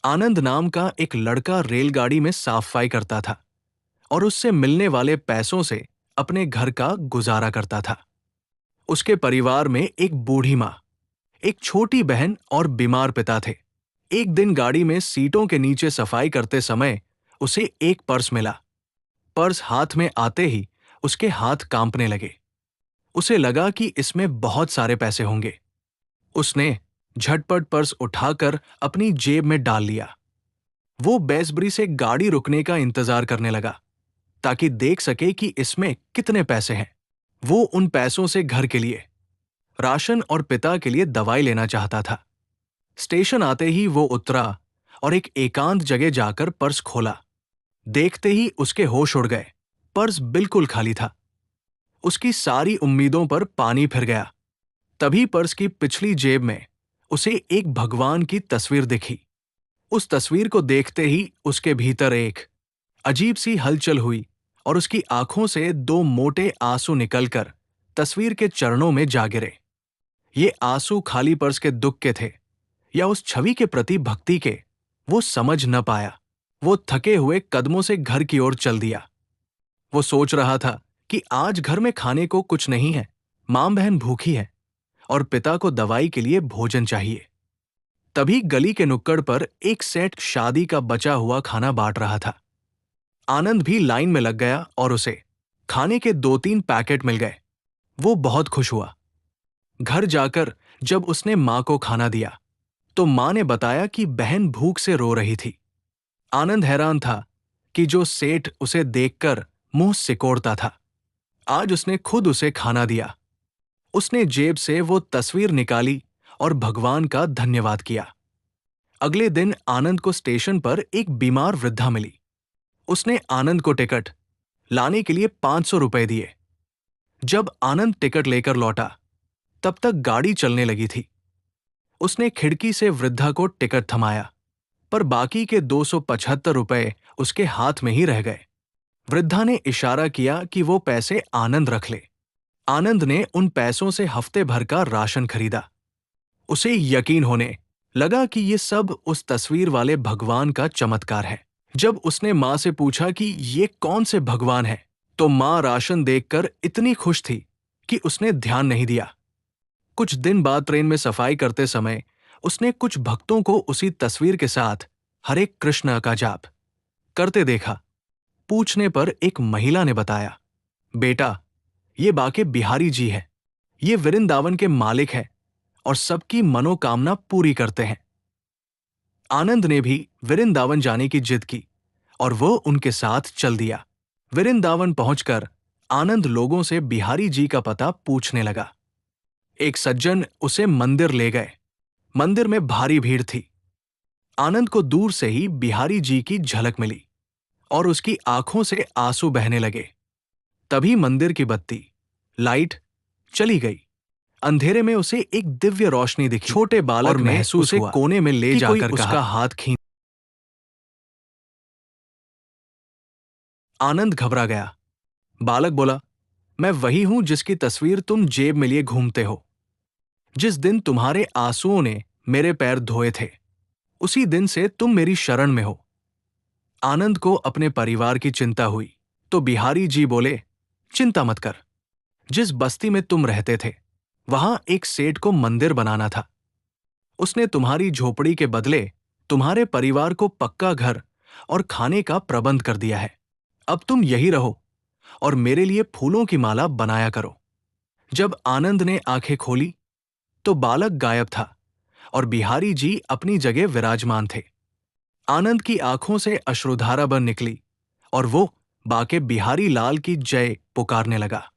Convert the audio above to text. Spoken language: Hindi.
आनंद नाम का एक लड़का रेलगाड़ी में साफ-सफाई करता था और उससे मिलने वाले पैसों से अपने घर का गुजारा करता था। उसके परिवार में एक बूढ़ी माँ, एक छोटी बहन और बीमार पिता थे। एक दिन गाड़ी में सीटों के नीचे सफाई करते समय उसे एक पर्स मिला। पर्स हाथ में आते ही उसके हाथ कांपने लगे। उसे लगा कि इसमें बहुत सारे पैसे होंगे। उसने झटपट पर्स उठाकर अपनी जेब में डाल लिया। वो बेसब्री से गाड़ी रुकने का इंतजार करने लगा ताकि देख सके कि इसमें कितने पैसे हैं। वो उन पैसों से घर के लिए, राशन और पिता के लिए दवाई लेना चाहता था। स्टेशन आते ही वो उतरा और एक एकांत जगह जाकर पर्स खोला। देखते ही उसके होश उड़ गए। पर्स बिल्कुल खाली था। उसकी सारी उम्मीदों पर पानी फिर गया। तभी पर्स की पिछली जेब में उसे एक भगवान की तस्वीर दिखी। उस तस्वीर को देखते ही उसके भीतर एक अजीब सी हलचल हुई और उसकी आंखों से दो मोटे आंसू निकलकर तस्वीर के चरणों में जा गिरे। ये आंसू खाली पर्स के दुख के थे या उस छवि के प्रति भक्ति के, वो समझ न पाया। वो थके हुए कदमों से घर की ओर चल दिया। वो सोच रहा था कि आज घर में खाने को कुछ नहीं है, मां बहन भूखी है और पिता को दवाई के लिए भोजन चाहिए। तभी गली के नुक्कड़ पर एक सेठ शादी का बचा हुआ खाना बांट रहा था। आनंद भी लाइन में लग गया और उसे खाने के 2-3 पैकेट मिल गए। वो बहुत खुश हुआ। घर जाकर जब उसने मां को खाना दिया तो मां ने बताया कि बहन भूख से रो रही थी। आनंद हैरान था कि जो सेठ उसे देखकर मुंह सिकोड़ता था, आज उसने खुद उसे खाना दिया। उसने जेब से वो तस्वीर निकाली और भगवान का धन्यवाद किया। अगले दिन आनंद को स्टेशन पर एक बीमार वृद्धा मिली। उसने आनंद को टिकट लाने के लिए 500 रुपए दिए। जब आनंद टिकट लेकर लौटा, तब तक गाड़ी चलने लगी थी। उसने खिड़की से वृद्धा को टिकट थमाया, पर बाकी के 275 रुपए उसके हाथ में ही रह गए। वृद्धा ने इशारा किया कि वो पैसे आनंद रख ले। आनंद ने उन पैसों से हफ्ते भर का राशन खरीदा। उसे यकीन होने लगा कि ये सब उस तस्वीर वाले भगवान का चमत्कार है। जब उसने मां से पूछा कि ये कौन से भगवान हैं, तो मां राशन देखकर इतनी खुश थी कि उसने ध्यान नहीं दिया। कुछ दिन बाद ट्रेन में सफाई करते समय उसने कुछ भक्तों को उसी तस्वीर के साथ हरे कृष्ण का जाप करते देखा। पूछने पर एक महिला ने बताया, बेटा, ये बाके बिहारी जी हैं। ये वृंदावन के मालिक हैं और सबकी मनोकामना पूरी करते हैं। आनंद ने भी वृंदावन जाने की जिद की और वो उनके साथ चल दिया। वृंदावन पहुंचकर आनंद लोगों से बिहारी जी का पता पूछने लगा। एक सज्जन उसे मंदिर ले गए। मंदिर में भारी भीड़ थी। आनंद को दूर से ही बिहारी जी की झलक मिली और उसकी आंखों से आंसू बहने लगे। तभी मंदिर की बत्ती, लाइट चली गई। अंधेरे में उसे एक दिव्य रोशनी दिखी। छोटे बालक ने उसे कोने में ले जाकर उसका हाथ खींच। आनंद घबरा गया। बालक बोला, मैं वही हूं जिसकी तस्वीर तुम जेब में लिए घूमते हो। जिस दिन तुम्हारे आंसुओं ने मेरे पैर धोए थे, उसी दिन से तुम मेरी शरण में हो। आनंद को अपने परिवार की चिंता हुई तो बिहारी जी बोले, चिंता मत कर। जिस बस्ती में तुम रहते थे, वहां एक सेठ को मंदिर बनाना था। उसने तुम्हारी झोपड़ी के बदले तुम्हारे परिवार को पक्का घर और खाने का प्रबंध कर दिया है। अब तुम यही रहो और मेरे लिए फूलों की माला बनाया करो। जब आनंद ने आंखें खोली तो बालक गायब था और बिहारी जी अपनी जगह विराजमान थे। आनंद की आंखों से अश्रुधारा बन निकली और वो बाके बिहारी लाल की जय पुकारने लगा।